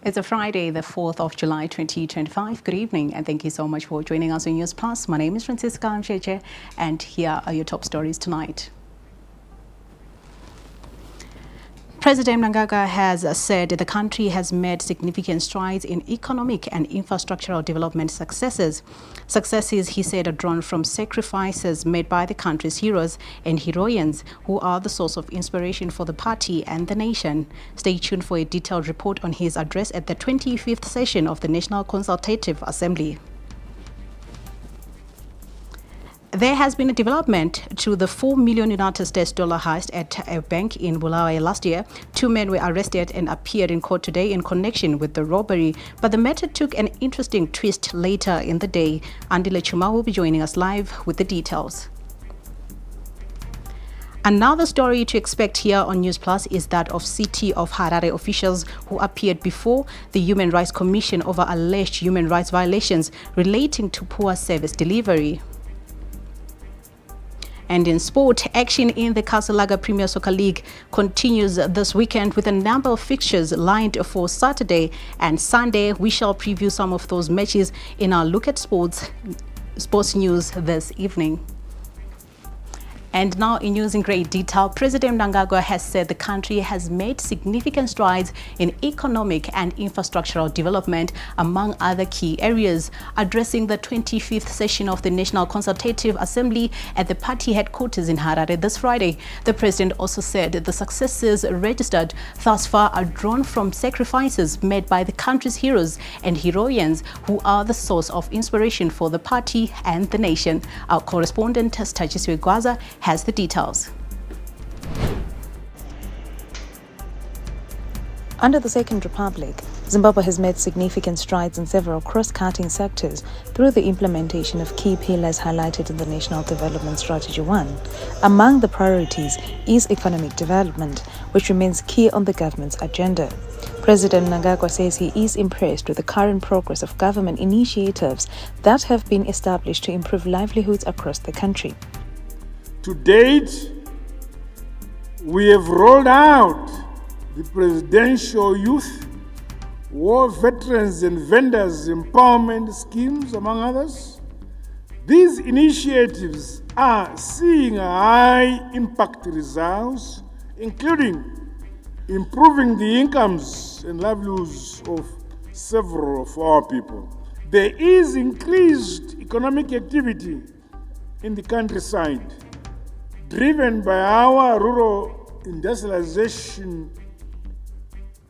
It's a Friday, the 4th of July, 2025. Good evening, and thank you so much for joining us on Newsplus. My name is Francisca Mcheche, and here are your top stories tonight. President Mnangagwa has said the country has made significant strides in economic and infrastructural development successes. Successes, he said, are drawn from sacrifices made by the country's heroes and heroines, who are the source of inspiration for the party and the nation. Stay tuned for a detailed report on his address at the 25th session of the National Consultative Assembly. There has been a development to the $4 million United States dollar heist at a bank in Bulawayo last year. 2 men were arrested and appeared in court today in connection with the robbery, but the matter took an interesting twist later in the day. Andile Chuma will be joining us live with the details. Another story to expect here on Newsplus is that of City of Harare officials who appeared before the Human Rights Commission over alleged human rights violations relating to poor service delivery. And in sport, action in the Kasalaga Premier Soccer League continues this weekend with a number of fixtures lined for Saturday and Sunday. We shall preview some of those matches in our Look at Sports news this evening. And now in news in great detail, President Mnangagwa has said the country has made significant strides in economic and infrastructural development, among other key areas. Addressing the 25th session of the National Consultative Assembly at the party headquarters in Harare this Friday, the president also said the successes registered thus far are drawn from sacrifices made by the country's heroes and heroines, who are the source of inspiration for the party and the nation. Our correspondent, Stajiswe Gwaza, has the details. Under the Second Republic, Zimbabwe has made significant strides in several cross-cutting sectors through the implementation of key pillars highlighted in the National Development Strategy 1. Among the priorities is economic development, which remains key on the government's agenda. President Mnangagwa says he is impressed with the current progress of government initiatives that have been established to improve livelihoods across the country. To date, we have rolled out the Presidential Youth, War Veterans and Vendors Empowerment Schemes, among others. These initiatives are seeing high impact results, including improving the incomes and livelihoods of several of our people. There is increased economic activity in the countryside, driven by our rural industrialization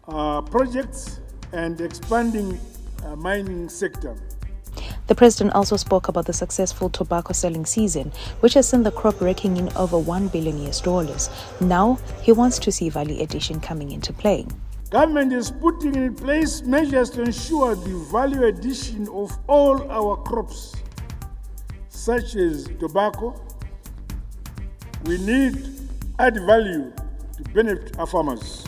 projects and expanding mining sector. The president also spoke about the successful tobacco selling season, which has seen the crop raking in over $1 billion. Now, he wants to see value addition coming into play. Government is putting in place measures to ensure the value addition of all our crops, such as tobacco. We need to add value to benefit our farmers.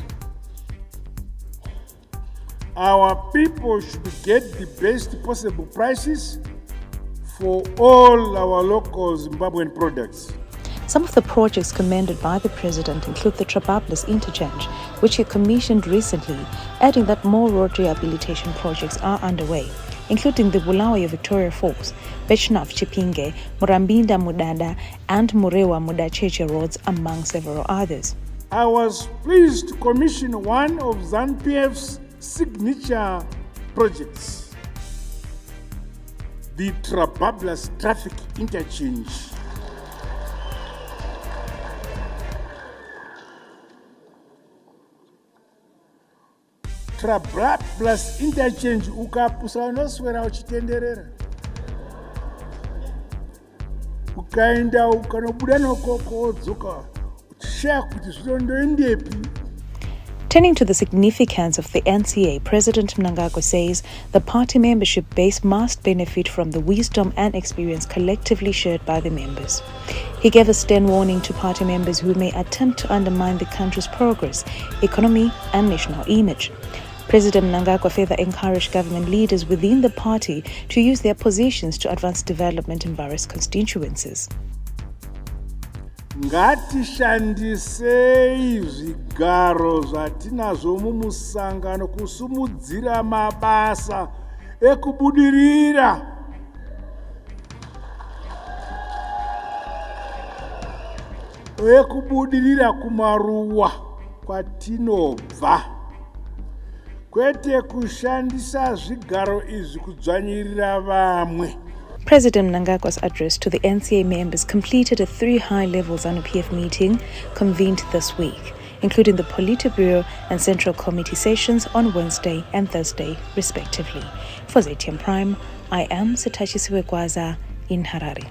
Our people should get the best possible prices for all our local Zimbabwean products. Some of the projects commended by the president include the Trabablas interchange, which he commissioned recently, adding that more road rehabilitation projects are underway, including the Bulawayo Victoria Falls, Bechnaf Chipinge, Murambinda Mudada, and Murewa Mudacheche roads, among several others. I was pleased to commission one of ZANU-PF's signature projects, the Trabablas traffic interchange. Trabablas interchange ukapusa unoswera uchitenderera, ukaenda ukanobuda nokoko wodzoka uchishaya kuti zvitondoendepi. Turning to the significance of the NCA, President Mnangagwa says the party membership base must benefit from the wisdom and experience collectively shared by the members. He gave a stern warning to party members who may attempt to undermine the country's progress, economy, and national image. President Mnangagwa further encouraged government leaders within the party to use their positions to advance development in various constituencies. ngatishandisei zvigaro zvatinazvo mumusangano kusumudzira mabasa ekubudirira kumaruwa kwatinobva, kwete kushandisa zvigaro izvi kudzvanyirira vamwe. President Mnangagwa's address to the NCA members completed a 3 high-level ZANU-PF meeting convened this week, including the Politburo and Central Committee sessions on Wednesday and Thursday, respectively. For ZTM Prime, I am Sitashi Siwekwaza in Harare.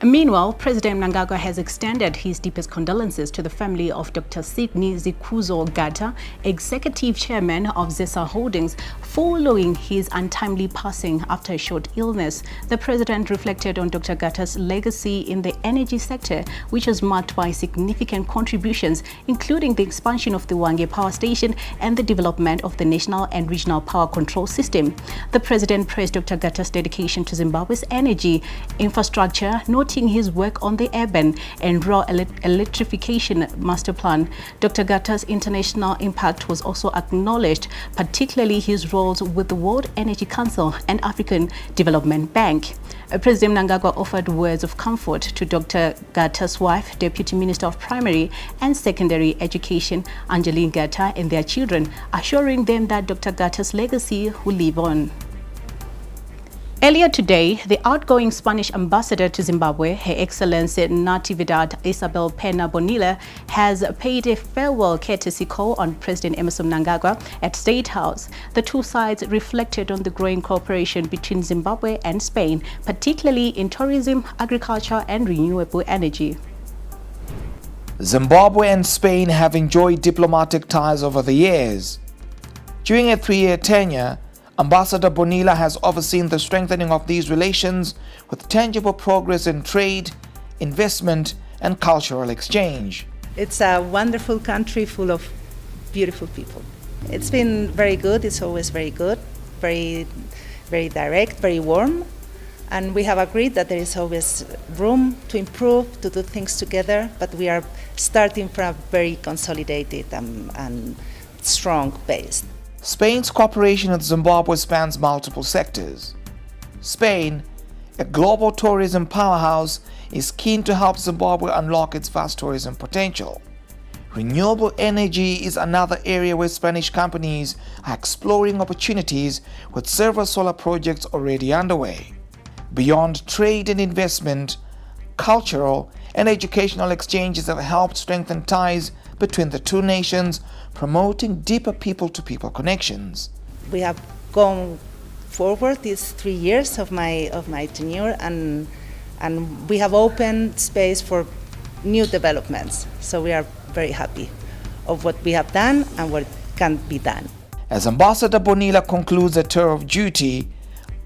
Meanwhile, President Mnangagwa has extended his deepest condolences to the family of Dr. Sidney Zikuzo Gata, Executive Chairman of ZESA Holdings, following his untimely passing after a short illness. The President reflected on Dr. Gata's legacy in the energy sector, which was marked by significant contributions, including the expansion of the Wange Power Station and the development of the national and regional power control system. The President praised Dr. Gata's dedication to Zimbabwe's energy infrastructure, noting his work on the urban and rural electrification master plan. Dr. Gata's international impact was also acknowledged, particularly his roles with the World Energy Council and African Development Bank. President Mnangagwa offered words of comfort to Dr. Gata's wife, Deputy Minister of Primary and Secondary Education, Angeline Gata, and their children, assuring them that Dr. Gata's legacy will live on. Earlier today, the outgoing Spanish ambassador to Zimbabwe, Her Excellency Natividad Isabel Pena Bonilla, has paid a farewell courtesy call on President Emmerson Mnangagwa at State House. The two sides reflected on the growing cooperation between Zimbabwe and Spain, particularly in tourism, agriculture, and renewable energy. Zimbabwe and Spain have enjoyed diplomatic ties over the years. During a 3-year tenure, Ambassador Bonilla has overseen the strengthening of these relations with tangible progress in trade, investment, and cultural exchange. It's a wonderful country full of beautiful people. It's been very good. It's always very good, very direct, very warm. And we have agreed that there is always room to improve, to do things together, but we are starting from a very consolidated and strong base. Spain's cooperation with Zimbabwe spans multiple sectors. Spain, a global tourism powerhouse, is keen to help Zimbabwe unlock its vast tourism potential. Renewable energy is another area where Spanish companies are exploring opportunities, with several solar projects already underway. Beyond trade and investment, cultural and educational exchanges have helped strengthen ties between the two nations, promoting deeper people-to-people connections. We have gone forward these 3 years of my tenure, and we have opened space for new developments. So we are very happy of what we have done and what can be done. As Ambassador Bonilla concludes a tour of duty,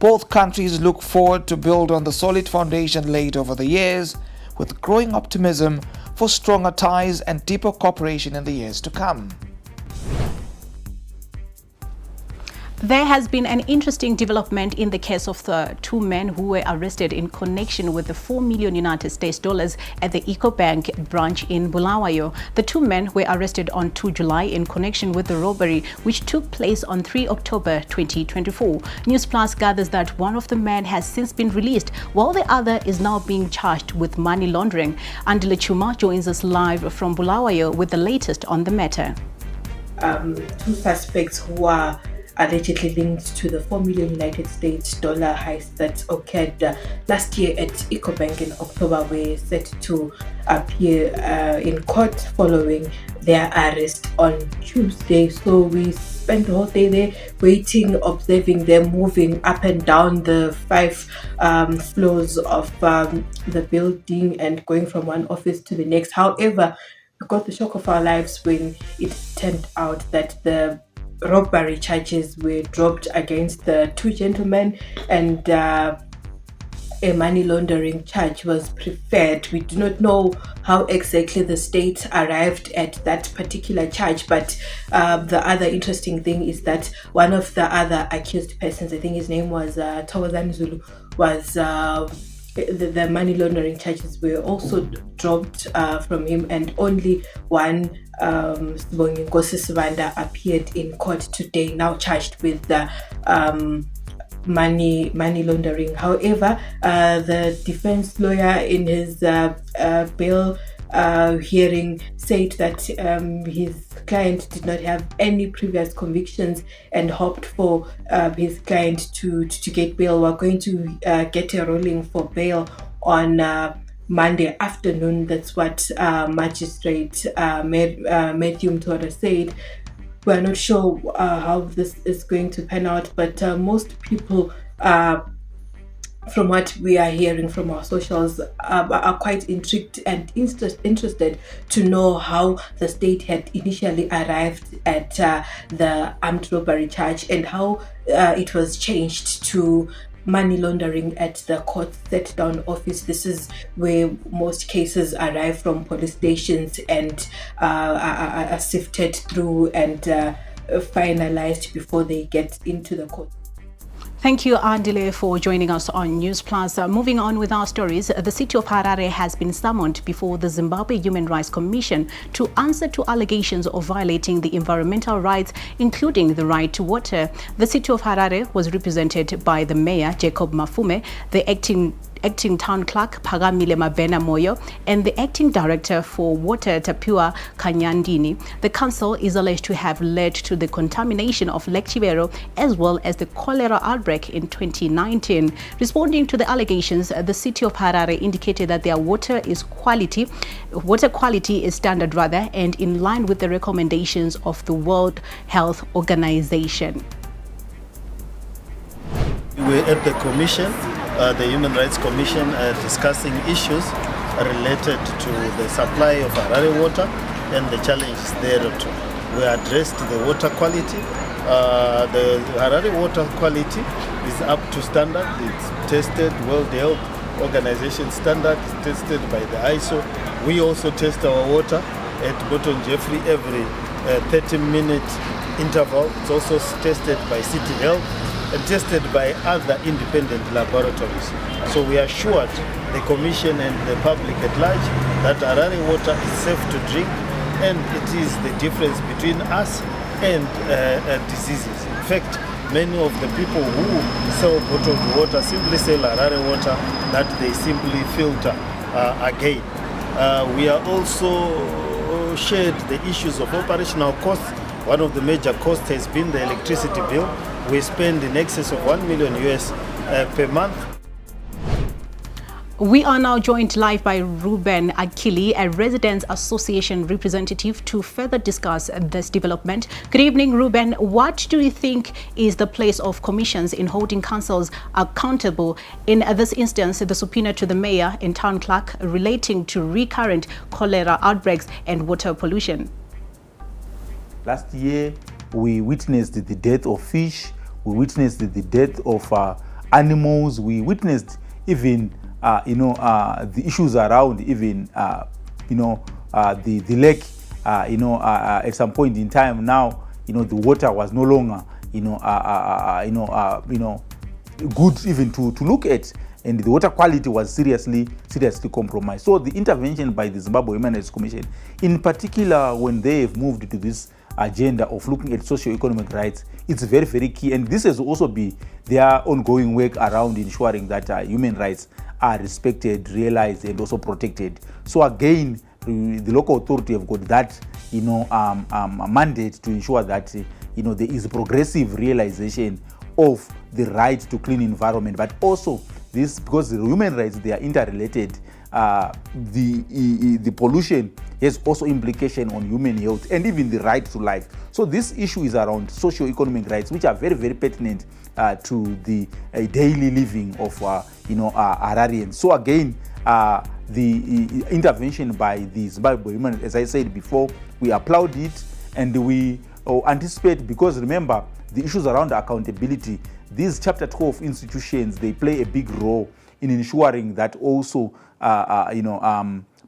both countries look forward to build on the solid foundation laid over the years, with growing optimism for stronger ties and deeper cooperation in the years to come. There has been an interesting development in the case of the two men who were arrested in connection with the $4 million United States at the EcoBank branch in Bulawayo. The two men were arrested on 2 July in connection with the robbery, which took place on 3 October 2024. Newsplus gathers that one of the men has since been released, while the other is now being charged with money laundering. Andile Chuma joins us live from Bulawayo with the latest on the matter. Two suspects who are allegedly linked to the $4 million United States heist that occurred last year at EcoBank in October were set to appear in court following their arrest on Tuesday. So we spent the whole day there waiting, observing them moving up and down the 5 floors of the building and going from one office to the next. However, we got the shock of our lives when it turned out that the robbery charges were dropped against the two gentlemen, and a money laundering charge was preferred. We do not know how exactly the state arrived at that particular charge, but the other interesting thing is that one of the other accused persons, I think his name was Tawazani Zulu, was the money laundering charges were also dropped from him, and only one Sibonginkosi Sibanda appeared in court today, now charged with the money laundering. However, the defense lawyer in his bail hearing said that his client did not have any previous convictions and hoped for his client to get bail. We're going to get a ruling for bail on Monday afternoon. That's what Magistrate Matthew Mtora said. We're not sure how this is going to pan out, but most people, from what we are hearing from our socials, are quite intrigued and interested to know how the state had initially arrived at the armed robbery charge and how it was changed to money laundering at the court set down office. This is where most cases arrive from police stations and are sifted through and finalized before they get into the court. Thank you, Andile, for joining us on Newsplus. Moving on with our stories, the city of Harare has been summoned before the Zimbabwe Human Rights Commission to answer to allegations of violating the environmental rights, including the right to water. The city of Harare was represented by the mayor, Jacob Mafume, the acting town clerk Phakamile Mabena Moyo, and the acting director for water Tapiwa Kanyandini. The council is alleged to have led to the contamination of Lake Chivero as well as the cholera outbreak in 2019. Responding to the allegations, the city of Harare indicated that their water quality is standard rather, and in line with the recommendations of the World Health Organization. We're at the commission, the Human Rights Commission, discussing issues related to the supply of Harare water and the challenges thereto. We addressed the water quality. The Harare water quality is up to standard. It's tested, World Health Organization standard, tested by the ISO. We also test our water at Boton Jeffrey every 30-minute interval. It's also tested by City Health and tested by other independent laboratories. So we assured the Commission and the public at large that Harare water is safe to drink, and it is the difference between us and diseases. In fact, many of the people who sell bottled water simply sell Harare water that they simply filter again. We are also shared the issues of operational costs. One of the major costs has been the electricity bill. We spend in excess of $1 million US per month. We are now joined live by Ruben Akili, a Residents Association representative, to further discuss this development. Good evening, Ruben. What do you think is the place of commissions in holding councils accountable? In this instance, the subpoena to the mayor and town clerk relating to recurrent cholera outbreaks and water pollution. Last year, we witnessed the death of fish. We witnessed the death of animals. We witnessed even, the issues around even, the lake. At some point in time now, the water was no longer, good even to look at, and the water quality was seriously compromised. So the intervention by the Zimbabwe Human Rights Commission, in particular, when they have moved to this agenda of looking at socio-economic rights, it's very, very key, and this has also been their ongoing work around ensuring that human rights are respected, realized, and also protected. So again, the local authority have got that mandate to ensure that there is progressive realization of the right to clean environment, but also this, because the human rights, they are interrelated. The pollution has also implication on human health and even the right to life. So this issue is around socio-economic rights, which are very, very pertinent to the daily living of Hararians. So again, the intervention by the Zimbabwe Human, as I said before, we applaud it, and we anticipate, because remember, the issues around accountability, these Chapter 12 institutions, they play a big role in ensuring that also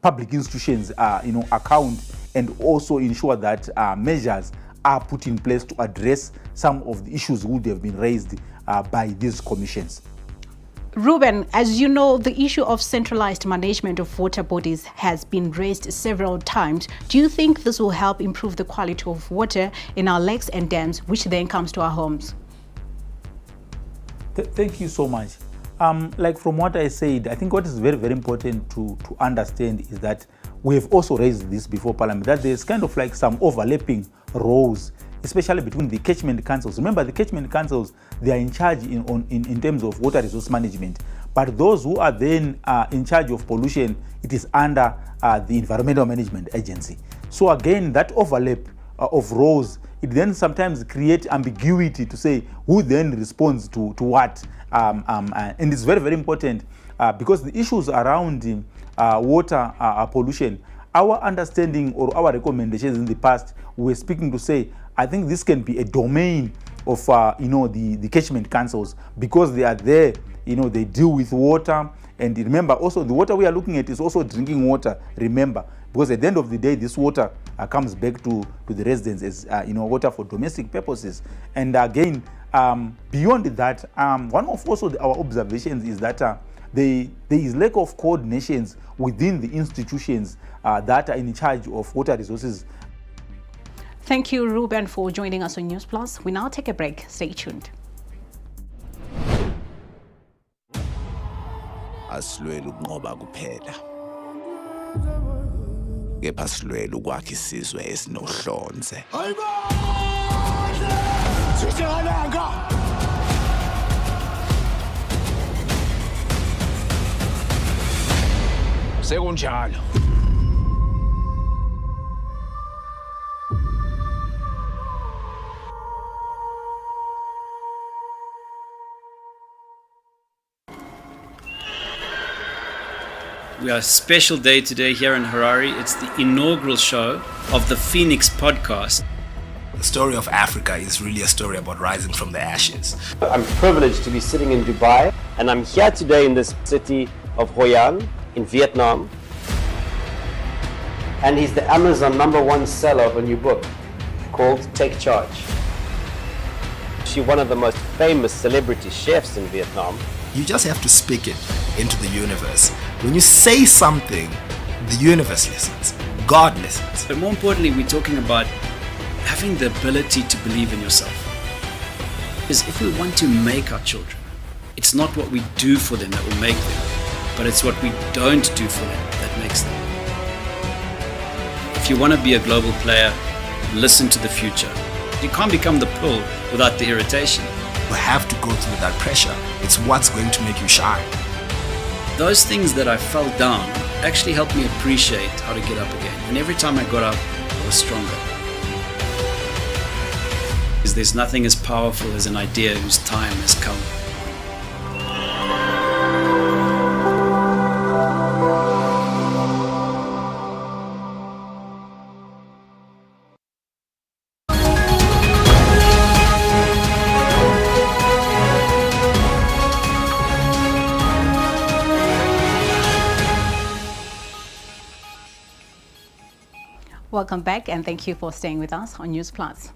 public institutions account, and also ensure that measures are put in place to address some of the issues would have been raised by these commissions. Ruben, as you know, the issue of centralized management of water bodies has been raised several times. Do you think this will help improve the quality of water in our lakes and dams, which then comes to our homes? Thank you so much. Like from what I said, I think what is very, very important to understand is that we have also raised this before Parliament, that there's kind of like some overlapping roles, especially between the catchment councils. Remember, the catchment councils, they are in charge in terms of water resource management. But those who are then in charge of pollution, it is under the Environmental Management Agency. So again, that overlap of roles, it then sometimes creates ambiguity to say who then responds to what. And it's very, very important because the issues around water pollution, our understanding or our recommendations in the past, we were speaking to say, I think this can be a domain of the catchment councils because they are there, they deal with water. And remember, also the water we are looking at is also drinking water, remember, because at the end of the day, this water comes back to the residents as water for domestic purposes. And again, beyond that, one of also our observations is that there is lack of coordinations within the institutions that are in charge of water resources. Thank you, Ruben, for joining us on Newsplus. We now take a break. Stay tuned. Asilwela ukunqoba kuphela, kepha silwela ukwakha isizwe esinohlonze. Sekunjalo. We are a special day today here in Harare. It's the inaugural show of the Phoenix podcast. The story of Africa is really a story about rising from the ashes. I'm privileged to be sitting in Dubai, and I'm here today in this city of Hoi An in Vietnam. And he's the Amazon #1 seller of a new book called Take Charge. She's one of the most famous celebrity chefs in Vietnam. You just have to speak it into the universe. When you say something, the universe listens, God listens. But more importantly, we're talking about having the ability to believe in yourself. Because if we want to make our children, it's not what we do for them that will make them, but it's what we don't do for them that makes them. If you want to be a global player, listen to the future. You can't become the pill without the irritation. You have to go through that pressure. It's what's going to make you shine. Those things that I fell down actually helped me appreciate how to get up again. And every time I got up, I was stronger. Because there's nothing as powerful as an idea whose time has come. Welcome back, and thank you for staying with us on Newsplus.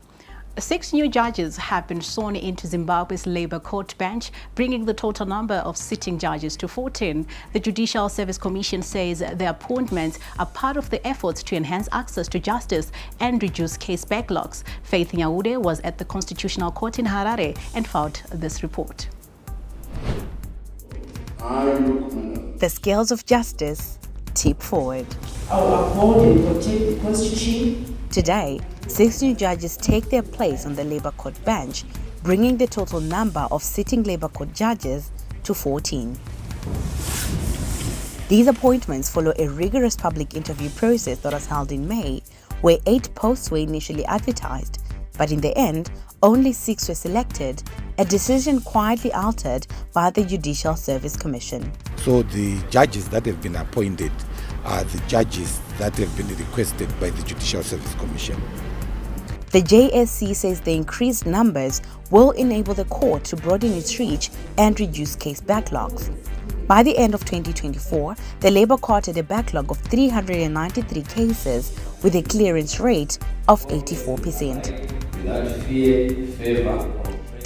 6 new judges have been sworn into Zimbabwe's Labour Court bench, bringing the total number of sitting judges to 14. The Judicial Service Commission says the appointments are part of the efforts to enhance access to justice and reduce case backlogs. Faith Nyaude was at the Constitutional Court in Harare and filed this report. The scales of justice tip forward. I will uphold and protect the Constitution. Today, 6 new judges take their place on the Labour Court bench, bringing the total number of sitting Labour Court judges to 14. These appointments follow a rigorous public interview process that was held in May, where 8 posts were initially advertised, but in the end, only 6 were selected, a decision quietly altered by the Judicial Service Commission. So the judges that have been appointed are the judges that have been requested by the Judicial Service Commission. The JSC says the increased numbers will enable the court to broaden its reach and reduce case backlogs. By the end of 2024, the Labour Court had a backlog of 393 cases with a clearance rate of 84%.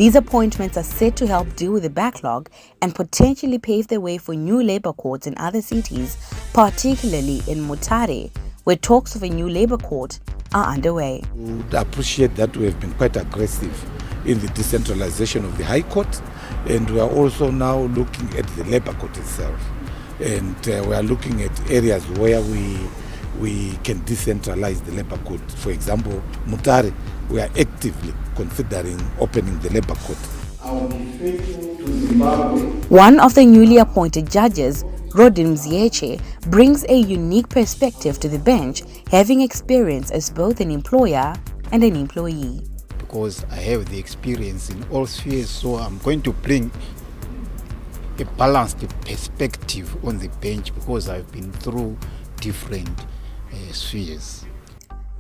These appointments are set to help deal with the backlog and potentially pave the way for new labor courts in other cities, particularly in Mutare, where talks of a new labor court are underway. We would appreciate that we have been quite aggressive in the decentralization of the High Court, and we are also now looking at the labor court itself. And we are looking at areas where we can decentralize the labor court. For example, Mutare, we are actively considering opening the labor court. I will be faithful to Zimbabwe. One of the newly appointed judges, Rodin Mzieche, brings a unique perspective to the bench, having experience as both an employer and an employee. Because I have the experience in all spheres, so I'm going to bring a balanced perspective on the bench because I've been through different spheres.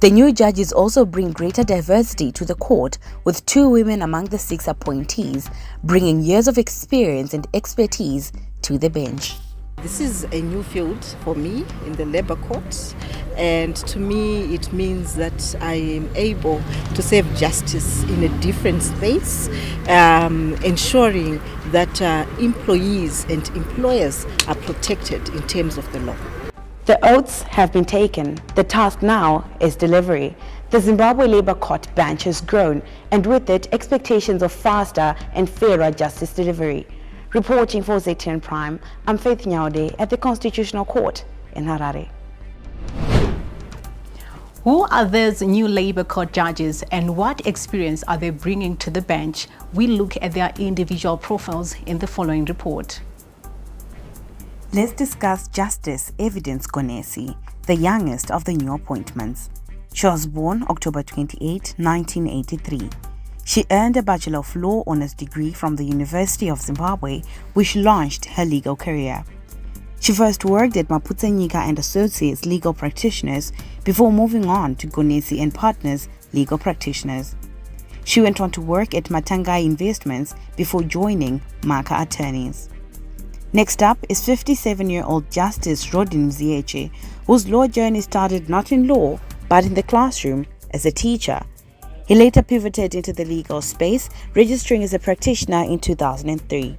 The new judges also bring greater diversity to the court, with 2 women among the 6 appointees, bringing years of experience and expertise to the bench. This is a new field for me in the labor court, and to me it means that I am able to serve justice in a different space, ensuring that employees and employers are protected in terms of the law. The oaths have been taken. The task now is delivery. The Zimbabwe Labour Court bench has grown, and with it, expectations of faster and fairer justice delivery. Reporting for ZTN Prime, I'm Faith Nyaude at the Constitutional Court in Harare. Who are these new Labour Court judges and what experience are they bringing to the bench? We look at their individual profiles in the following report. Let's discuss Justice Evidence Gonesi, the youngest of the new appointments. She was born October 28, 1983. She earned a Bachelor of Law Honours degree from the University of Zimbabwe, which launched her legal career. She first worked at Maputsa and Associates Legal Practitioners before moving on to Gonesi and Partners Legal Practitioners. She went on to work at Matangai Investments before joining Maka Attorneys. Next up is 57-year-old Justice Rodin Mzieche, whose law journey started not in law, but in the classroom as a teacher. He later pivoted into the legal space, registering as a practitioner in 2003.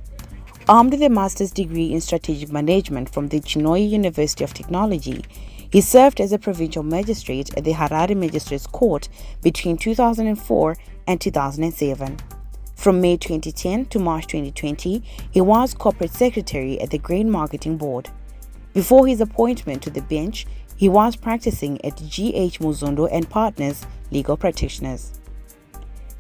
Armed with a master's degree in strategic management from the Chinhoyi University of Technology, he served as a provincial magistrate at the Harare Magistrates Court between 2004 and 2007. From May 2010 to March 2020, he was corporate secretary at the Grain Marketing Board. Before his appointment to the bench, he was practicing at G.H. Muzondo and Partners Legal Practitioners.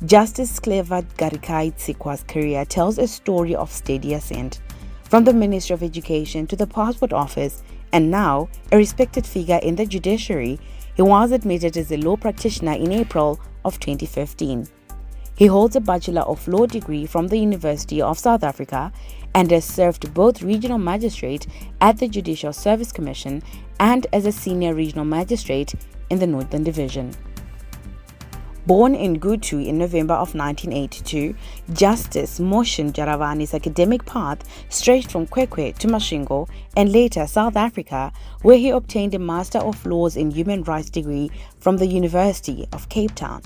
Justice Clever Garikai Tsikwa's career tells a story of steady ascent. From the Ministry of Education to the Passport Office, and now a respected figure in the Judiciary, he was admitted as a law practitioner in April of 2015. He holds a Bachelor of Law degree from the University of South Africa and has served both regional magistrate at the Judicial Service Commission and as a senior regional magistrate in the Northern Division. Born in Gutu in November of 1982, Justice Moshin Jaravani's academic path stretched from Kwekwe to Masvingo and later South Africa, where he obtained a Master of Laws in Human Rights degree from the University of Cape Town.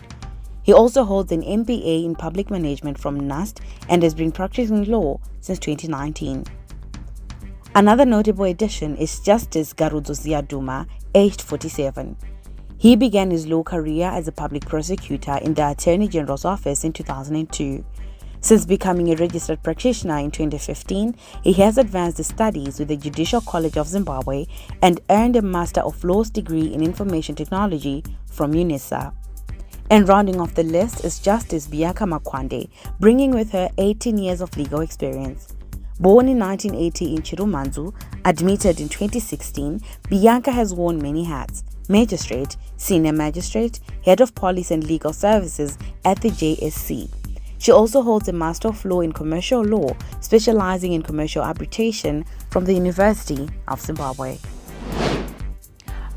He also holds an MBA in Public Management from NUST and has been practicing law since 2019. Another notable addition is Justice Garudzo Ziyaduma, aged 47. He began his law career as a public prosecutor in the Attorney General's office in 2002. Since becoming a registered practitioner in 2015, he has advanced his studies with the Judicial College of Zimbabwe and earned a Master of Laws degree in Information Technology from UNISA. And rounding off the list is Justice Bianca Makwande, bringing with her 18 years of legal experience. Born in 1980 in Chirumanzu, admitted in 2016, Bianca has worn many hats: magistrate, senior magistrate, head of police and legal services at the JSC. She also holds a Master of Law in Commercial Law, specializing in commercial arbitration from the University of Zimbabwe.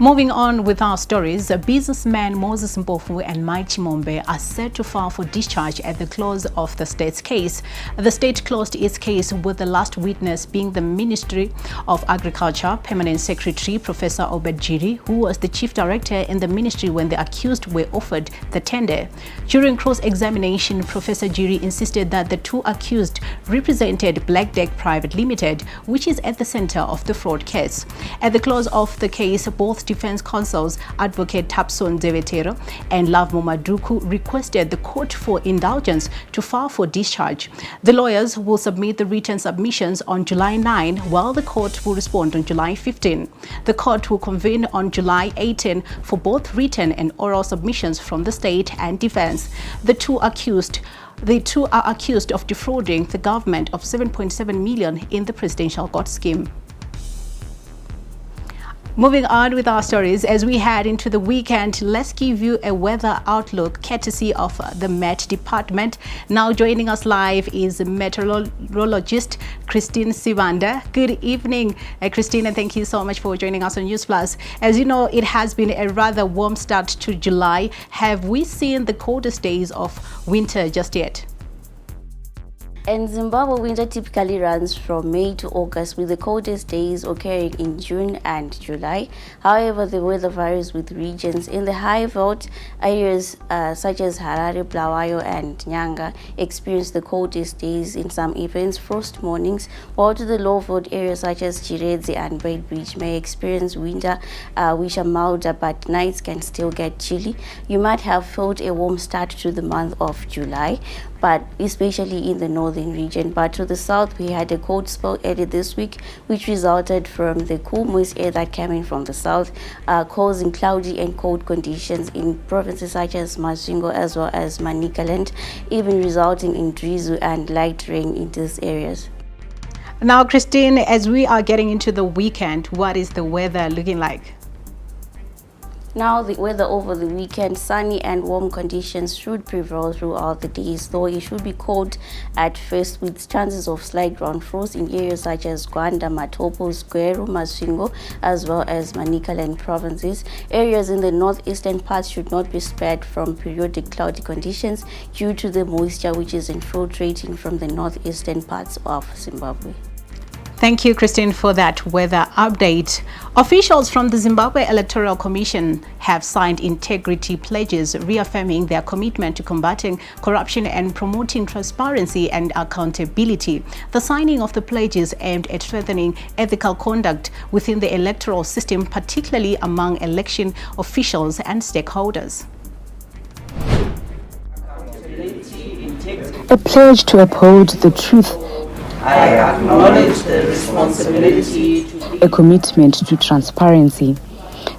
Moving on with our stories, businessman Moses Mpofu and Mike Chimombe are set to file for discharge at the close of the state's case. The state closed its case with the last witness being the Ministry of Agriculture Permanent Secretary Professor Obed Jiri, who was the chief director in the ministry when the accused were offered the tender. During cross-examination, Professor Jiri insisted that the two accused represented Black Deck Private Limited, which is at the center of the fraud case. At the close of the case, both defense counsels, Advocate Tapson Zevetero and Love Momaduku, requested the court for indulgence to file for discharge. The lawyers will submit the written submissions on July 9, while the court will respond on July 15. The court will convene on July 18 for both written and oral submissions from the state and defense. The two are accused of defrauding the government of 7.7 million in the presidential court scheme. Moving on with our stories, as we head into the weekend, let's give you a weather outlook courtesy of the Met Department. Now joining us live is meteorologist Christine Sivanda. Good evening, Christine, and thank you so much for joining us on Newsplus. As you know, it has been a rather warm start to July. Have we seen the coldest days of winter just yet? In Zimbabwe, winter typically runs from May to August, with the coldest days occurring in June and July. However, the weather varies with regions. In the high-veld areas such as Harare, Bulawayo and Nyanga experience the coldest days in some events, frost mornings, while to the low-veld areas such as Chiredzi and Beitbridge may experience winter which are milder, but nights can still get chilly. You might have felt a warm start to the month of July, but especially in the northern region. But to the south, we had a cold spell early this week, which resulted from the cool moist air that came in from the south, causing cloudy and cold conditions in provinces such as Masvingo as well as Manicaland, even resulting in drizzle and light rain in these areas. Now, Christine, as we are getting into the weekend, what is the weather looking like? Now, the weather over the weekend, sunny and warm conditions should prevail throughout the days, though it should be cold at first with chances of slight ground frost in areas such as Gwanda, Matopo, Square, Masvingo, as well as Manicaland provinces. Areas in the northeastern parts should not be spared from periodic cloudy conditions due to the moisture which is infiltrating from the northeastern parts of Zimbabwe. Thank you, Christine, for that weather update. Officials from the Zimbabwe Electoral Commission have signed integrity pledges reaffirming their commitment to combating corruption and promoting transparency and accountability. The signing of the pledges aimed at strengthening ethical conduct within the electoral system, particularly among election officials and stakeholders. A pledge to uphold the truth. I acknowledge the responsibility to a commitment to transparency.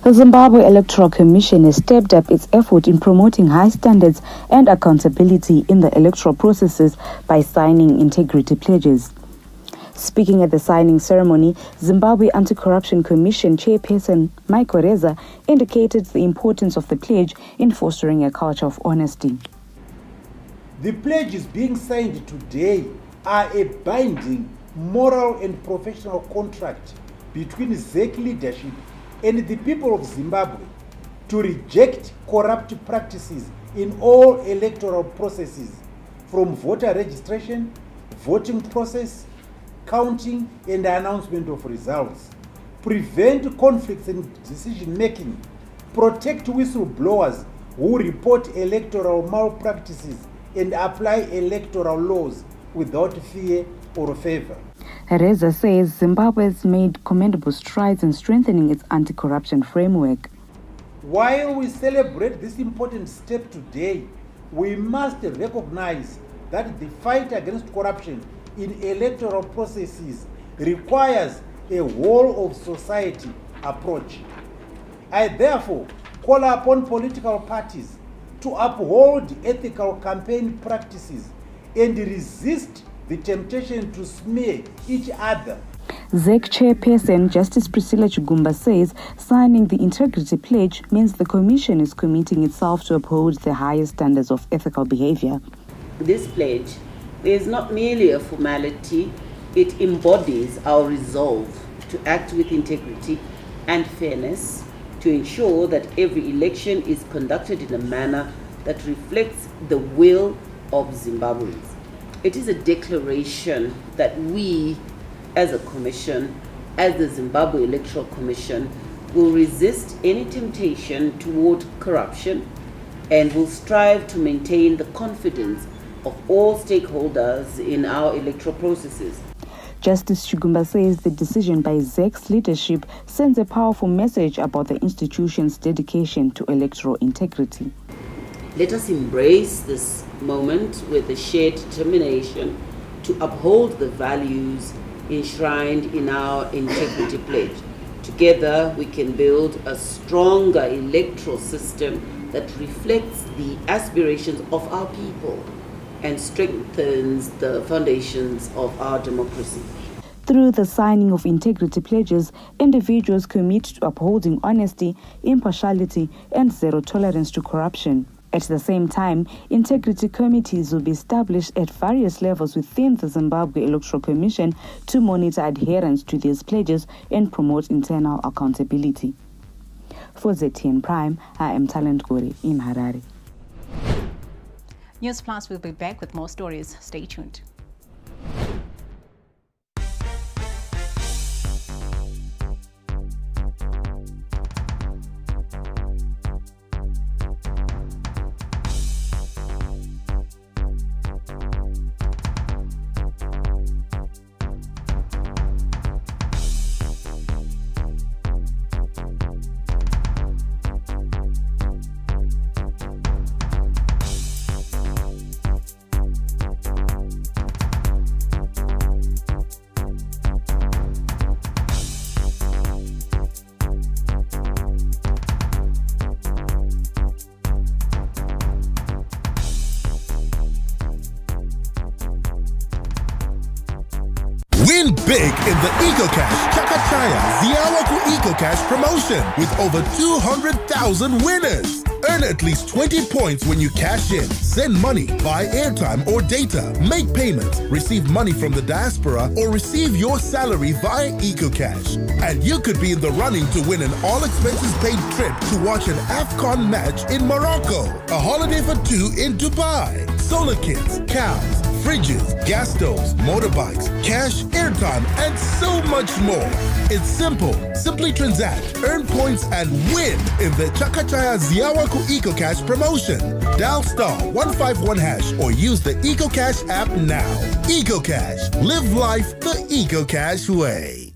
The Zimbabwe Electoral Commission has stepped up its effort in promoting high standards and accountability in the electoral processes by signing integrity pledges. Speaking at the signing ceremony, Zimbabwe Anti-Corruption Commission Chairperson Michael Reza indicated the importance of the pledge in fostering a culture of honesty. The pledges being signed today are a binding moral and professional contract between ZEC leadership and the people of Zimbabwe to reject corrupt practices in all electoral processes, from voter registration, voting process, counting and announcement of results, prevent conflicts in decision-making, protect whistleblowers who report electoral malpractices, and apply electoral laws without fear or favor. Reza says Zimbabwe has made commendable strides in strengthening its anti-corruption framework. While we celebrate this important step today, we must recognize that the fight against corruption in electoral processes requires a whole of society approach. I therefore call upon political parties to uphold ethical campaign practices and resist the temptation to smear each other. ZEC Chairperson Justice Priscilla Chigumba says signing the integrity pledge means the Commission is committing itself to uphold the highest standards of ethical behavior. This pledge is not merely a formality, it embodies our resolve to act with integrity and fairness, to ensure that every election is conducted in a manner that reflects the will of Zimbabweans. It is a declaration that we, as a commission, as the Zimbabwe Electoral Commission, will resist any temptation toward corruption and will strive to maintain the confidence of all stakeholders in our electoral processes. Justice Chigumba says the decision by ZEC's leadership sends a powerful message about the institution's dedication to electoral integrity. Let us embrace this moment with a shared determination to uphold the values enshrined in our integrity pledge. Together, we can build a stronger electoral system that reflects the aspirations of our people and strengthens the foundations of our democracy. Through the signing of integrity pledges, individuals commit to upholding honesty, impartiality, and zero tolerance to corruption. At the same time, integrity committees will be established at various levels within the Zimbabwe Electoral Commission to monitor adherence to these pledges and promote internal accountability. For ZTN Prime, I am Talent Gore in Harare. Newsplus will be back with more stories. Stay tuned. Win big in the EcoCash Chakachaya Ziawaku EcoCash promotion with over 200,000 winners. Earn at least 20 points when you cash in. Send money, buy airtime or data, make payments, receive money from the diaspora, or receive your salary via EcoCash. And you could be in the running to win an all-expenses-paid trip to watch an AFCON match in Morocco, a holiday for two in Dubai, solar kits, cows, fridges, gas stoves, motorbikes, cash, airtime, and so much more. It's simple. Simply transact, earn points, and win in the Chakachaya Ziawaku EcoCash promotion. Dial *151# or use the EcoCash app now. EcoCash. Live life the EcoCash way.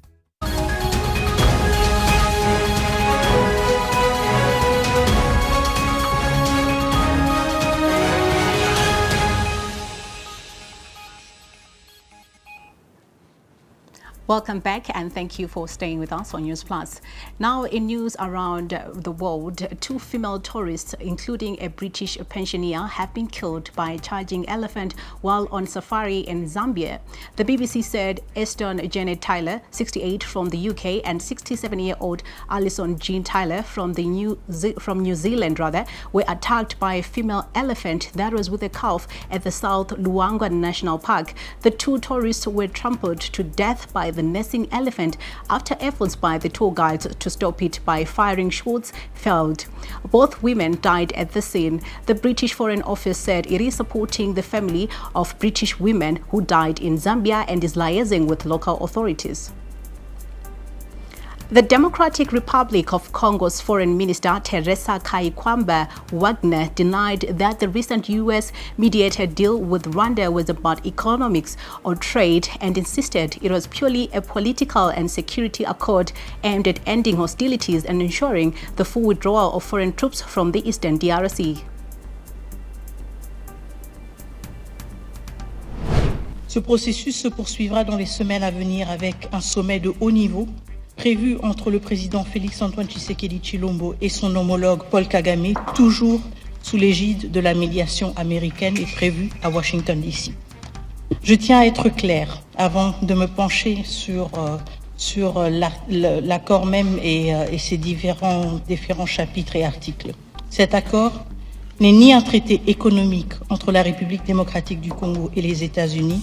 Welcome back and thank you for staying with us on Newsplus. Now in news around the world, 2 female tourists, including a British pensioner, have been killed by a charging elephant while on safari in Zambia. The BBC said Eston Janet Tyler, 68 from the UK, and 67-year-old Alison Jean Tyler from New Zealand were attacked by a female elephant that was with a calf at the South Luangwa National Park. The 2 tourists were trampled to death by the nesting elephant after efforts by the tour guides to stop it by firing shots failed. Both women died at the scene. The British Foreign Office said it is supporting the family of British women who died in Zambia and is liaising with local authorities. The Democratic Republic of Congo's Foreign Minister Teresa Kaikwamba Wagner denied that the recent U.S.-mediated deal with Rwanda was about economics or trade and insisted it was purely a political and security accord aimed at ending hostilities and ensuring the full withdrawal of foreign troops from the eastern DRC. Ce processus se poursuivra dans les semaines à venir avec un sommet de haut niveau prévu entre le président Félix-Antoine Tshisekedi Tshilombo et son homologue Paul Kagame, toujours sous l'égide de la médiation américaine et prévue à Washington DC. Je tiens à être clair avant de me pencher sur l'accord même et ses différents chapitres et articles. Cet accord n'est ni un traité économique entre la République démocratique du Congo et les États-Unis,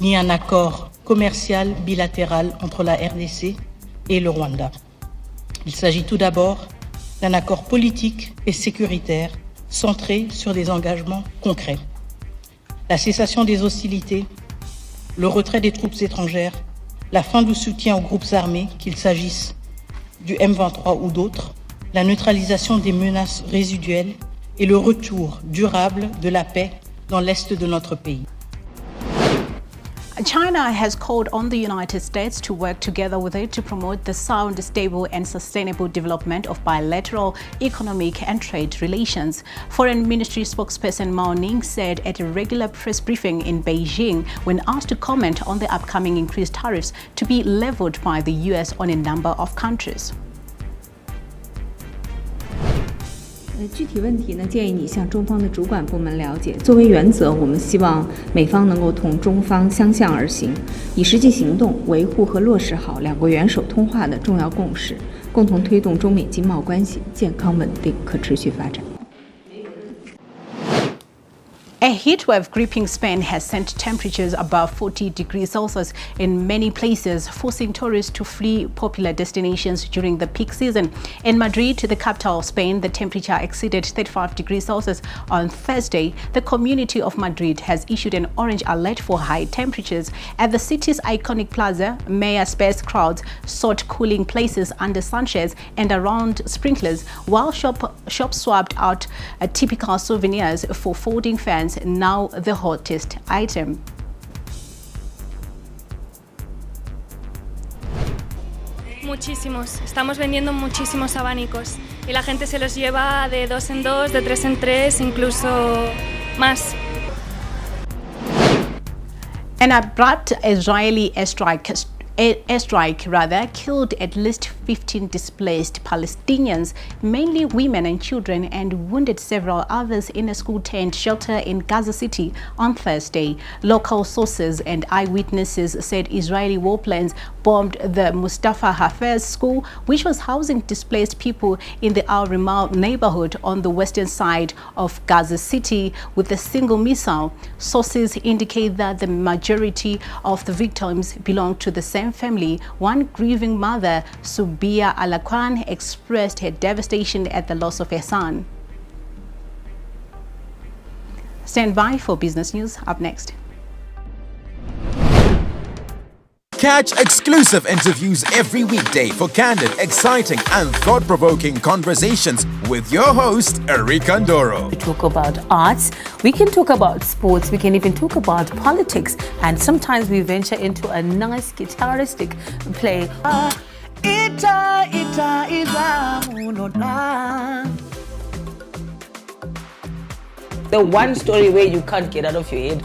ni un accord commercial bilatéral entre la RDC et le Rwanda. Il s'agit tout d'abord d'un accord politique et sécuritaire centré sur des engagements concrets. La cessation des hostilités, le retrait des troupes étrangères, la fin du soutien aux groupes armés, qu'il s'agisse du M23 ou d'autres, la neutralisation des menaces résiduelles et le retour durable de la paix dans l'est de notre pays. China has called on the United States to work together with it to promote the sound, stable and sustainable development of bilateral economic and trade relations. Foreign Ministry spokesperson Mao Ning said at a regular press briefing in Beijing when asked to comment on the upcoming increased tariffs to be leveled by the US on a number of countries. 具体问题呢，建议你向中方的主管部门了解。作为原则，我们希望美方能够同中方相向而行，以实际行动维护和落实好两国元首通话的重要共识，共同推动中美经贸关系健康稳定、可持续发展。 A heatwave gripping Spain has sent temperatures above 40 degrees Celsius in many places, forcing tourists to flee popular destinations during the peak season. In Madrid, the capital of Spain, the temperature exceeded 35 degrees Celsius on Thursday. The community of Madrid has issued an orange alert for high temperatures. At the city's iconic plaza, mayor-sparse crowds sought cooling places under sunshades and around sprinklers, while shops swapped out typical souvenirs for folding fans, now the hottest item. Muchísimos, estamos vendiendo muchísimos abanicos y la gente se los lleva de 2 en 2, de 3 en 3, incluso más. An abrupt Israeli airstrike killed at least 15 displaced Palestinians, mainly women and children, and wounded several others in a school tent shelter in Gaza City on Thursday. Local sources and eyewitnesses said Israeli warplanes bombed the Mustafa Hafez school, which was housing displaced people in the Al Rimal neighborhood on the western side of Gaza City with a single missile. Sources indicate that the majority of the victims belong to the same family. One grieving mother, Subia Alakwan, expressed her devastation at the loss of her son. Stand by for business news. Up next. Catch exclusive interviews every weekday for candid, exciting and thought-provoking conversations with your host, Erika Ndoro. We talk about arts, we can talk about sports, we can even talk about politics, and sometimes we venture into a nice guitaristic play. The one story where you can't get out of your head.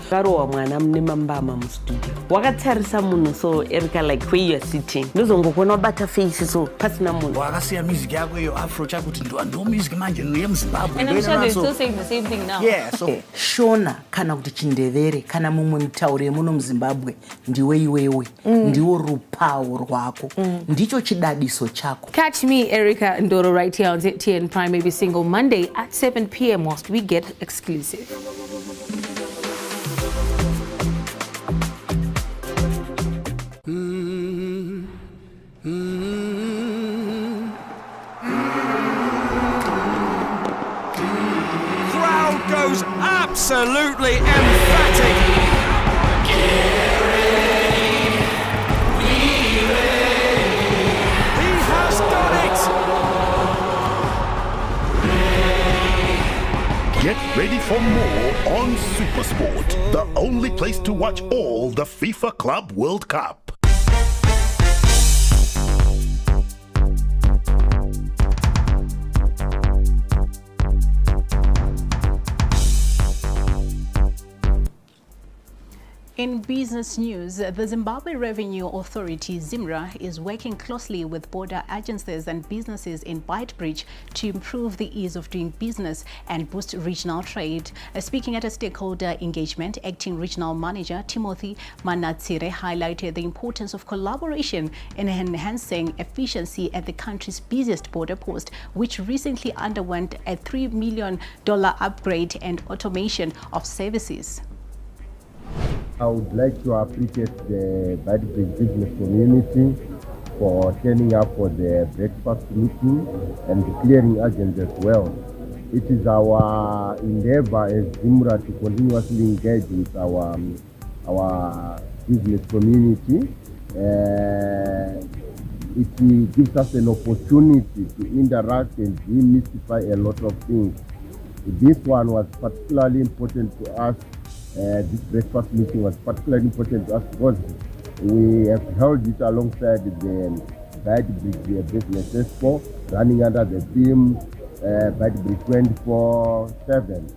Wakatarisa munhu so Erika like where you are sitting. Ndozongokona bata face so pasina munhu. Wakasiya music yako yo afro chakuti ndo music manje no Zimbabwe. And I'm sure they're still saying the same thing now. Yeah, so Shona kana kuti chindevere kana mumwe mutaure muno muZimbabwe ndiwe iwewe ndiwo rupawo rwako ndicho chidadiso chako. Catch me, Erika Ndoro, right here on ZTN Prime every single Monday at 7 p.m. whilst we get exclusive. Crowd goes absolutely emphatic. He has done it. Get ready for more on Supersport, the only place to watch all the FIFA Club World Cup. In business news, the Zimbabwe Revenue Authority, ZIMRA, is working closely with border agencies and businesses in Beitbridge to improve the ease of doing business and boost regional trade. Speaking at a stakeholder engagement, Acting Regional Manager Timothy Manatsire highlighted the importance of collaboration in enhancing efficiency at the country's busiest border post, which recently underwent a $3 million upgrade and automation of services. I would like to appreciate the Beitbridge business community for turning up for the breakfast meeting and the clearing agents as well. It is our endeavor as Zimra to continuously engage with our business community. It gives us an opportunity to interact and demystify a lot of things. This one was particularly important to us. This breakfast meeting was particularly important to us because we have held it alongside the Beitbridge Business Expo, running under the theme Beitbridge 24/7.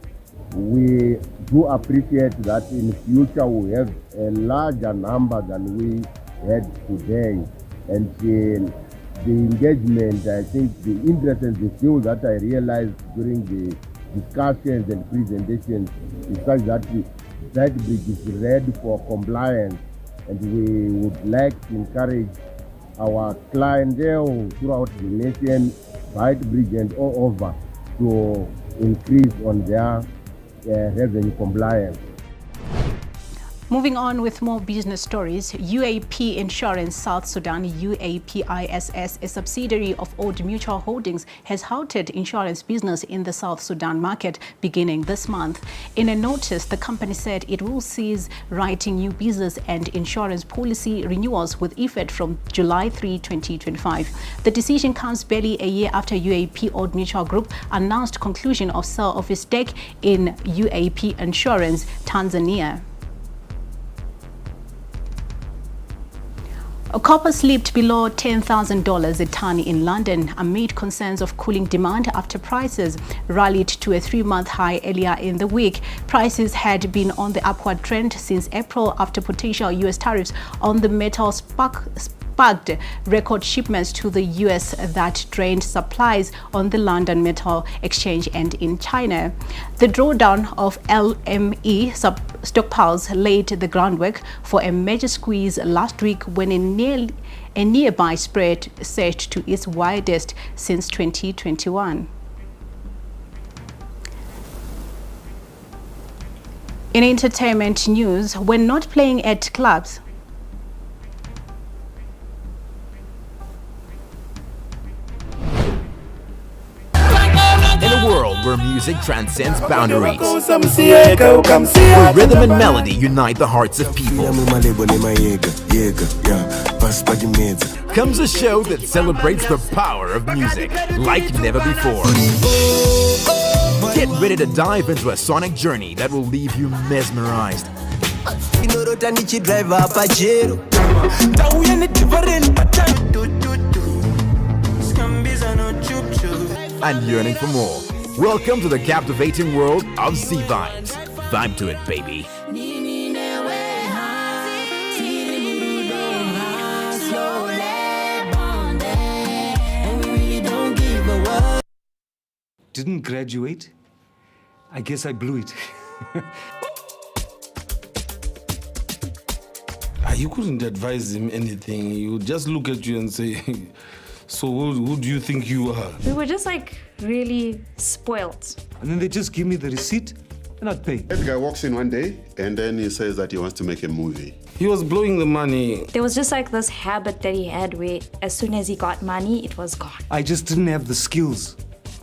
We do appreciate that in future we have a larger number than we had today. And the engagement, I think the interest and the skill that I realized during the discussions and presentations is such that Beitbridge is ready for compliance, and we would like to encourage our clientele throughout the nation, Beitbridge and all over, to increase on their revenue compliance. Moving on with more business stories, UAP Insurance South Sudan, UAPISS, a subsidiary of Old Mutual Holdings, has halted insurance business in the South Sudan market beginning this month. In a notice, the company said it will cease writing new business and insurance policy renewals with effect from July 3, 2025. The decision comes barely a year after UAP Old Mutual Group announced conclusion of sale of its stake in UAP Insurance Tanzania. Copper slipped below $10,000 a tonne in London amid concerns of cooling demand after prices rallied to a 3-month high earlier in the week. Prices had been on the upward trend since April after potential U.S. tariffs on the metal sparked record shipments to the U.S. that drained supplies on the London Metal Exchange and in China. The drawdown of LME stockpiles laid the groundwork for a major squeeze last week when a nearby spread surged to its widest since 2021. In entertainment news, when not playing at clubs, in a world where music transcends boundaries, where rhythm and melody unite the hearts of people, comes a show that celebrates the power of music like never before. Get ready to dive into a sonic journey that will leave you mesmerized and yearning for more. Welcome to the captivating world of Z Vibes. Vibe to it, baby. Didn't graduate? I guess I blew it. You couldn't advise him anything. He would just look at you and say, so who do you think you are? We were just like really spoiled. And then they just give me the receipt and I'd pay. That guy walks in one day and then he says that he wants to make a movie. He was blowing the money. There was just like this habit that he had where as soon as he got money, it was gone. I just didn't have the skills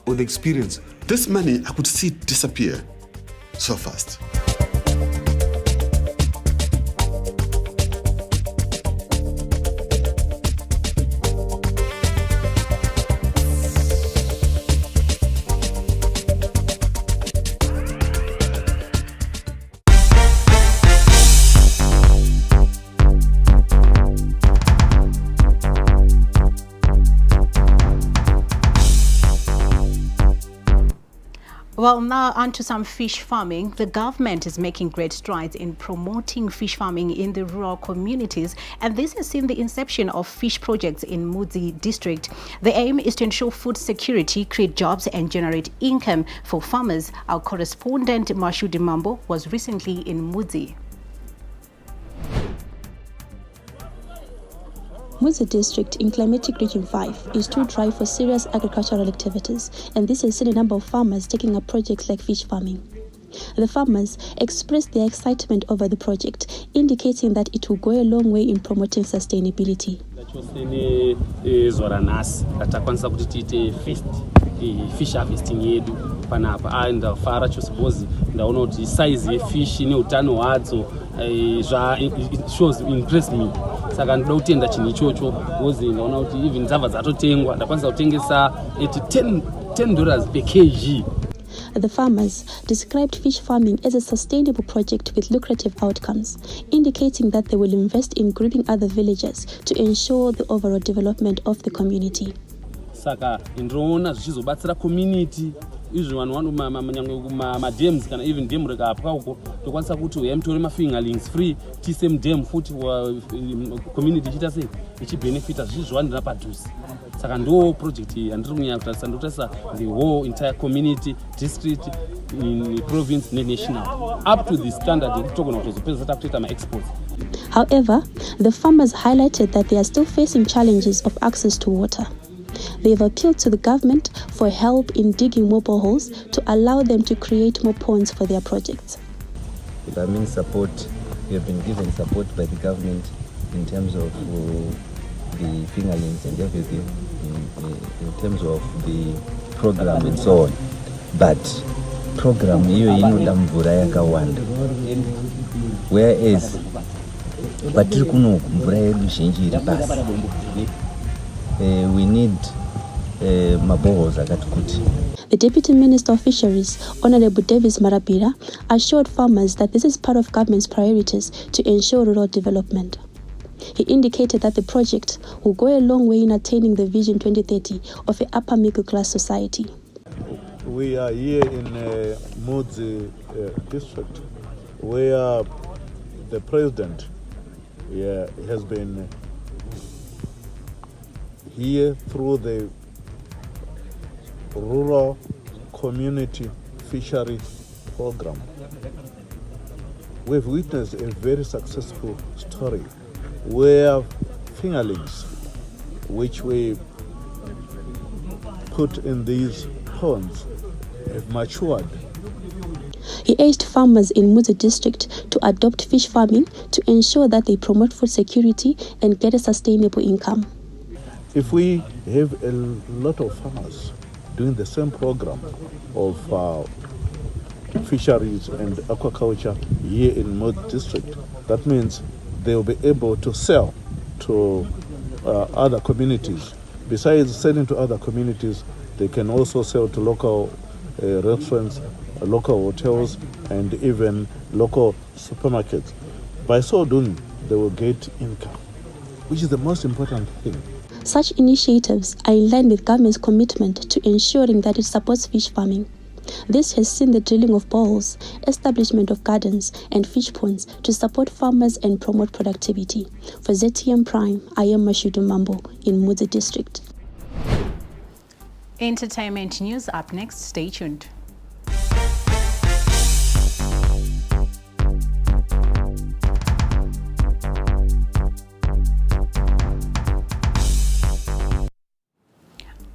or the experience. This money, I could see it disappear so fast. Well, now onto some fish farming. The government is making great strides in promoting fish farming in the rural communities, and this has seen the inception of fish projects in Mudzi district. The aim is to ensure food security, create jobs and generate income for farmers. Our correspondent Mashudi Mambo was recently in Mudzi. Mudzi district in climatic region 5 is too dry for serious agricultural activities, and this has seen a number of farmers taking up projects like fish farming. The farmers expressed their excitement over the project, indicating that it will go a long way in promoting sustainability. tosene zora nhasi ratakwanisa kuti tiite fish harvesting yedu panapa ndafara chose because ndaona kuti size yefish neutano hwadzo shows impress me saka ndoda kutenda chinhu ichocho because ndaona kuti even nzava dzatotengwa ndakwanisa kutengesa at $10 per kg. The farmers described fish farming as a sustainable project with lucrative outcomes, indicating that they will invest in grouping other villagers to ensure the overall development of the community. Saka ndinoona zvichizobatsira community izvi vanhu madams kana even dam rikapwa uko tokwanisa kuti uyamtore mafingerlings free tise mudam futi community ichiita sei ichibenefita zvichizviwanira padhuze. Saka ndo project yandiri kunyanya kutarisa ndotarisa the whole entire community district in province national up to the standard yekutogona kutozopedza takutoita ma-exports. However, the farmers highlighted that they are still facing challenges of access to water. They have appealed to the government for help in digging more boreholes to allow them to create more ponds for their projects. That means support. We have been given support by the government in terms of the fingerlings and everything, in terms of the program and so on. But program hiyo inoda mvura yakawanda, whereas patiri kuno mvura yedu zhinji iri pasi. We need maboreholes akati kuti. The Deputy Minister of Fisheries, Honorable Davis Marabira, assured farmers that this is part of government's priorities to ensure rural development. He indicated that the project will go a long way in attaining the Vision 2030 of an upper middle class society. We are here in Mudzi district where the president has been here through the rural community fishery program. We've witnessed a very successful story where fingerlings, which we put in these ponds, have matured. He urged farmers in Mudzi district to adopt fish farming to ensure that they promote food security and get a sustainable income. If we have a lot of farmers doing the same program of fisheries and aquaculture here in Mudzi district, that means they will be able to sell to other communities. Besides selling to other communities, they can also sell to local restaurants, local hotels, and even local supermarkets. By so doing, they will get income, which is the most important thing. Such initiatives are in line with government's commitment to ensuring that it supports fish farming. This has seen the drilling of boreholes, establishment of gardens and fish ponds to support farmers and promote productivity. For ZTM Prime, I am Mashudu Mambo in Mudzi district. Entertainment news up next. Stay tuned.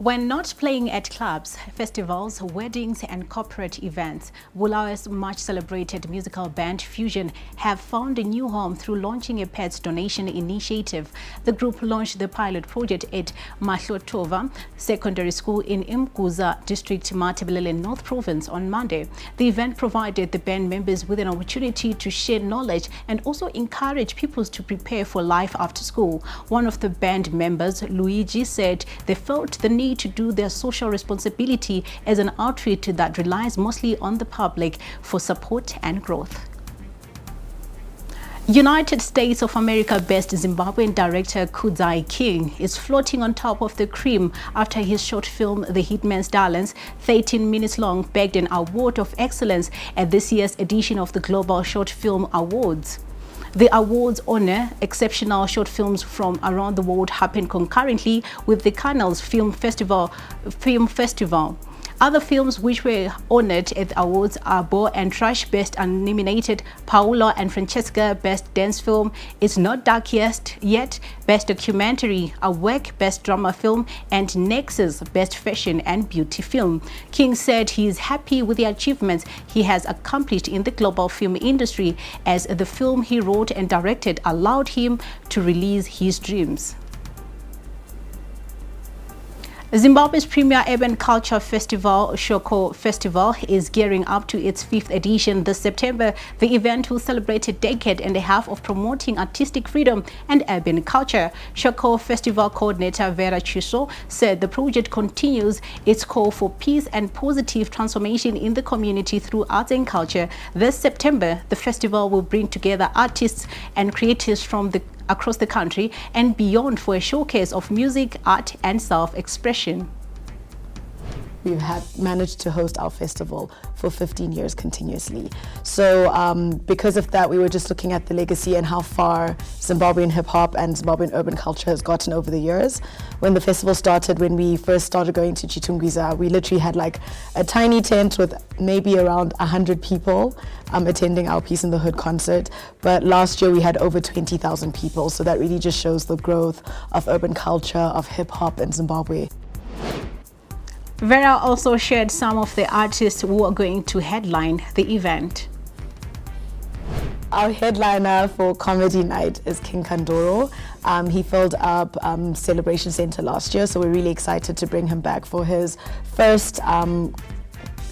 When not playing at clubs, festivals, weddings and corporate events, Bulawayo's much celebrated musical band Fusion have found a new home through launching a pets donation initiative. The group launched the pilot project at Mahlotova Secondary School in Imkuza District, Matabelele North Province on Monday. The event provided the band members with an opportunity to share knowledge and also encourage people to prepare for life after school. One of the band members, Luigi, said they felt the need to do their social responsibility as an outfit that relies mostly on the public for support and growth. United States of America-based Zimbabwean director Kudzai King is floating on top of the cream after his short film The Hitman's Darlings, 13 minutes long, bagged an award of excellence at this year's edition of the Global Short Film Awards. The awards honor exceptional short films from around the world happen concurrently with the Cannes Film Festival. Other films which were honored at the awards are Bo and Trash Best Unnominated, Paolo and Francesca Best Dance Film, It's Not Dark Yet Best Documentary, Awake Best Drama Film, and Nexus Best Fashion and Beauty Film. King said he is happy with the achievements he has accomplished in the global film industry, as the film he wrote and directed allowed him to release his dreams. Zimbabwe's premier urban culture festival, Shoko Festival, is gearing up to its 5th edition this September. The event will celebrate a decade and a half of promoting artistic freedom and urban culture. Shoko Festival coordinator Vera Chiso said the project continues its call for peace and positive transformation in the community through arts and culture. This September, the festival will bring together artists and creators from across the country and beyond for a showcase of music, art and self-expression. We have managed to host our festival for 15 years continuously. So because of that, we were just looking at the legacy and how far Zimbabwean hip-hop and Zimbabwean urban culture has gotten over the years. When the festival started, when we first started going to Chitungwiza, we literally had like a tiny tent with maybe around 100 people attending our Peace in the Hood concert. But last year we had over 20,000 people. So that really just shows the growth of urban culture, of hip-hop in Zimbabwe. Vera also shared some of the artists who are going to headline the event. Our headliner for comedy night is King Kandoro. He filled up Celebration Center last year, so we're really excited to bring him back for his first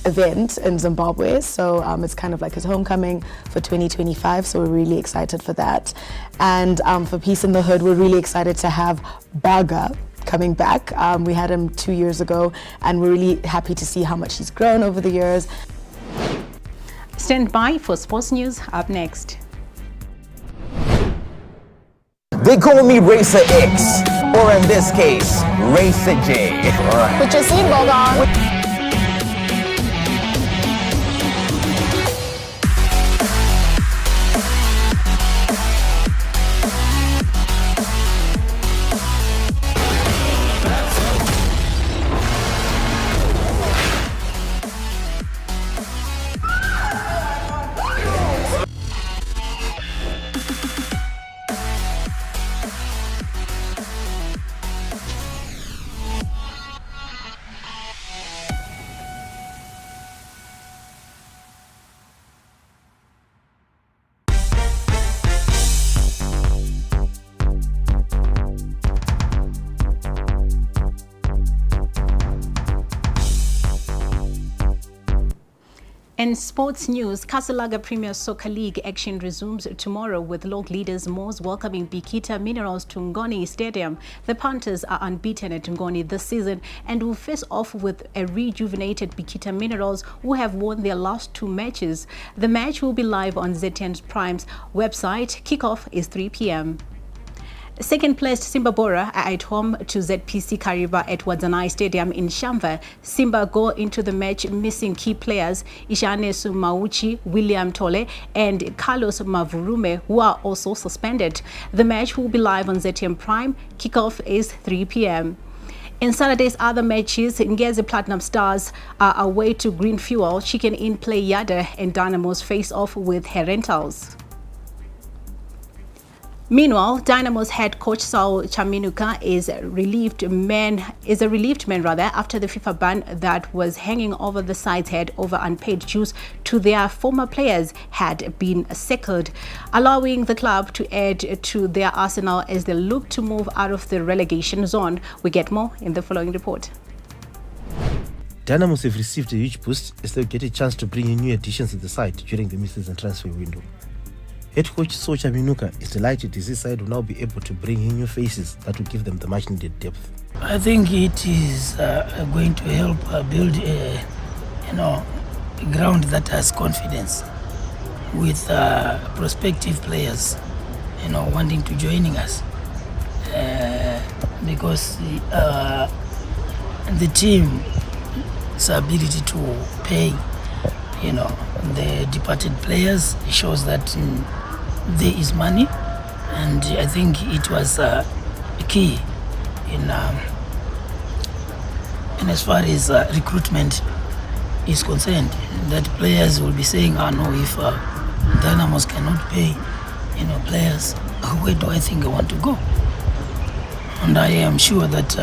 event in Zimbabwe. So it's kind of like his homecoming for 2025, so we're really excited for that. And for Peace in the Hood, we're really excited to have Baga coming back. We had him 2 years ago, and we're really happy to see how much he's grown over the years. Stand by for sports news up next. They call me Racer X, or in this case, Racer J. All right. Put your seatbelt on. In sports news, Kasalaga Premier Soccer League action resumes tomorrow with local leaders Moors welcoming Bikita Minerals to Ngoni Stadium. The Panthers are unbeaten at Ngoni this season and will face off with a rejuvenated Bikita Minerals who have won their last 2 matches. The match will be live on ZTN Prime's website. Kickoff is 3 p.m. Second placed Simba Bora are at home to ZPC Kariba at Wadzanai Stadium in Shamva. Simba go into the match missing key players Ishanesu Mauchi, William Tole and Carlos Mavurume, who are also suspended. The match will be live on ZTM Prime. Kickoff is 3 p.m. In Saturday's other matches, Ngezi Platinum Stars are away to Green Fuel, Chicken Inn play Yada and Dynamos face off with Herentals. Meanwhile, Dynamo's head coach Saul Chaminuka is a relieved man after the FIFA ban that was hanging over the side's head over unpaid dues to their former players had been settled, allowing the club to add to their arsenal as they look to move out of the relegation zone. We get more in the following report. Dynamos have received a huge boost as they get a chance to bring in new additions to the side during the mid-season transfer window. Head coach Socha Minuka is delighted his side will now be able to bring in new faces that will give them the much needed depth. I think it is going to help build a ground that has confidence with prospective players, wanting to joining us because the team's ability to pay, the departed players shows that there is money, and I think it was key in as far as recruitment is concerned, that players will be saying, no, if Dynamos cannot pay players, where do I think I want to go? And I am sure that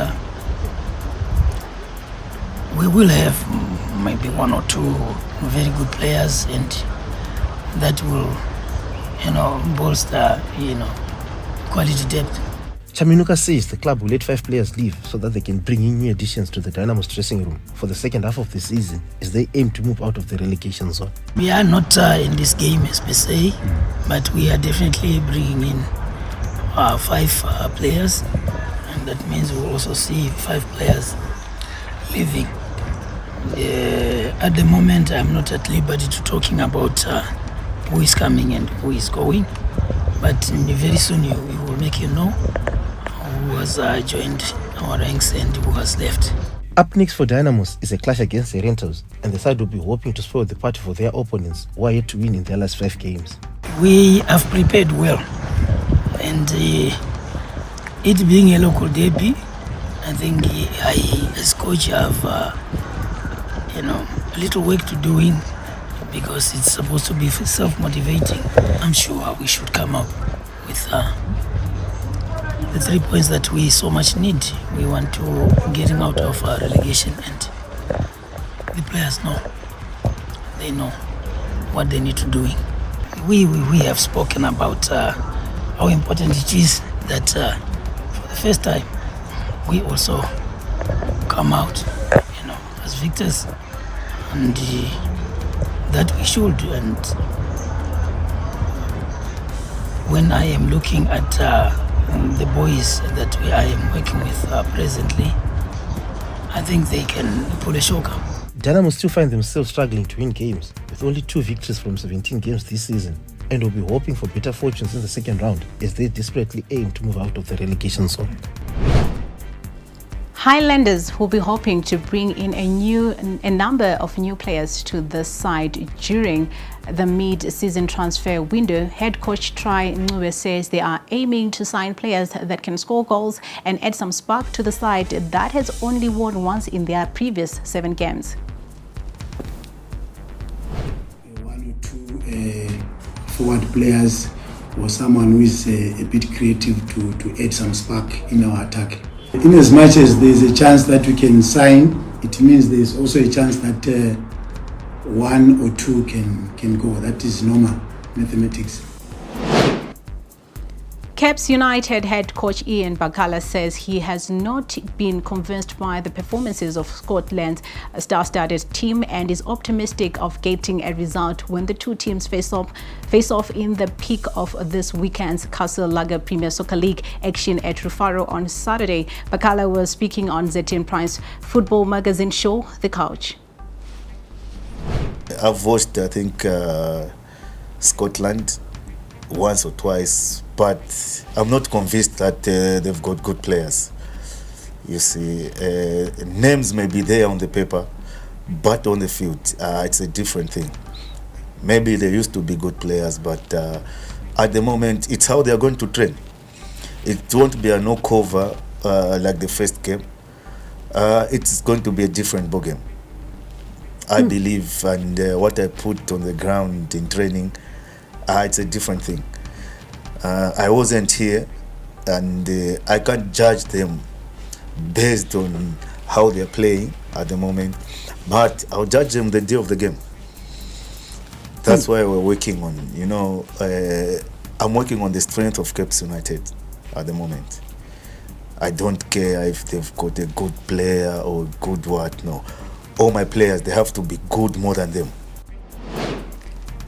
we will have maybe 1 or 2 very good players, and that will bolster quality depth. Chaminuka says the club will let 5 players leave so that they can bring in new additions to the Dynamo's dressing room for the second half of the season as they aim to move out of the relegation zone. We are not in this game as per se, but we are definitely bringing in 5 players, and that means we'll also see 5 players leaving. At the moment, I'm not at liberty to talking about who is coming and who is going, but very soon we will make you know who has joined our ranks and who has left. Up next for Dynamos is a clash against the Rentals, and the side will be hoping to spoil the party for their opponents who are yet to win in their last 5 games. We have prepared well, and it being a local derby, I think I as coach have a little work to do in, because it's supposed to be self-motivating. I'm sure we should come up with the 3 points that we so much need. We want to getting out of relegation, and the players know. They know what they need to do. We have spoken about how important it is that for the first time we also come out, as victors, and that we should. And when I am looking at the boys that I am working with presently, I think they can pull a shocker. Dynamo still find themselves struggling to win games, with only 2 victories from 17 games this season, and will be hoping for better fortunes in the second round as they desperately aim to move out of the relegation zone. Highlanders will be hoping to bring in a number of new players to the side during the mid-season transfer window. Head coach Try Ncube says they are aiming to sign players that can score goals and add some spark to the side that has only won once in their previous 7 games. 1 or 2 forward players, or someone who is a bit creative to add some spark in our attack. In as much as there is a chance that we can sign, it means there is also a chance that 1 or 2 can go. That is normal mathematics. Caps United head coach Ian Bakala says he has not been convinced by the performances of Scotland's star-studded team and is optimistic of getting a result when the 2 teams face off in the peak of this weekend's Castle Lager Premier Soccer League action at Rufaro on Saturday. Bakala was speaking on ZTN Prime's football magazine show, The Couch. I've watched, I think, Scotland once or twice, but I'm not convinced that they've got good players. You see, names may be there on the paper, but on the field, it's a different thing. Maybe they used to be good players, but at the moment, it's how they're going to train. It won't be a no-cover like the first game. It's going to be a different ballgame. I believe, and what I put on the ground in training, it's a different thing. I wasn't here, and I can't judge them based on how they're playing at the moment, but I'll judge them the day of the game. That's why we're working on, I'm working on the strength of Caps United at the moment. I don't care if they've got a good player or good what, no. All my players, they have to be good more than them.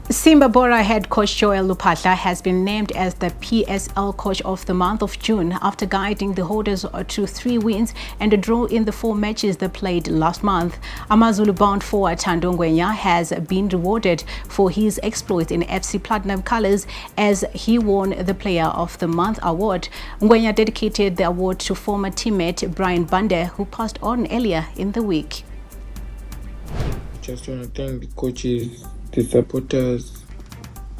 Simba Bora head coach Joel Lupatla has been named as the PSL coach of the month of June after guiding the holders to 3 wins and a draw in the 4 matches they played last month. Amazulu-bound forward Thando Ngwenya has been rewarded for his exploits in FC Platinum colours as he won the Player of the Month award. Ngwenya dedicated the award to former teammate Brian Bande, who passed on earlier in the week. Just want to thank the coaches, the supporters,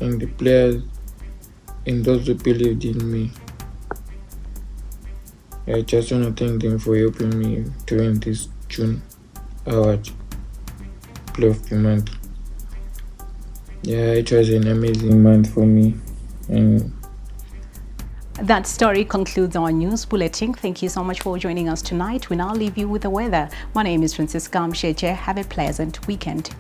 and the players, and those who believed in me. I just want to thank them for helping me to win this June award, Player of the Month. Yeah, it was an amazing month for me. And that story concludes our news bulletin. Thank you so much for joining us tonight. We now leave you with the weather. My name is Francisca Msheche. Have a pleasant weekend.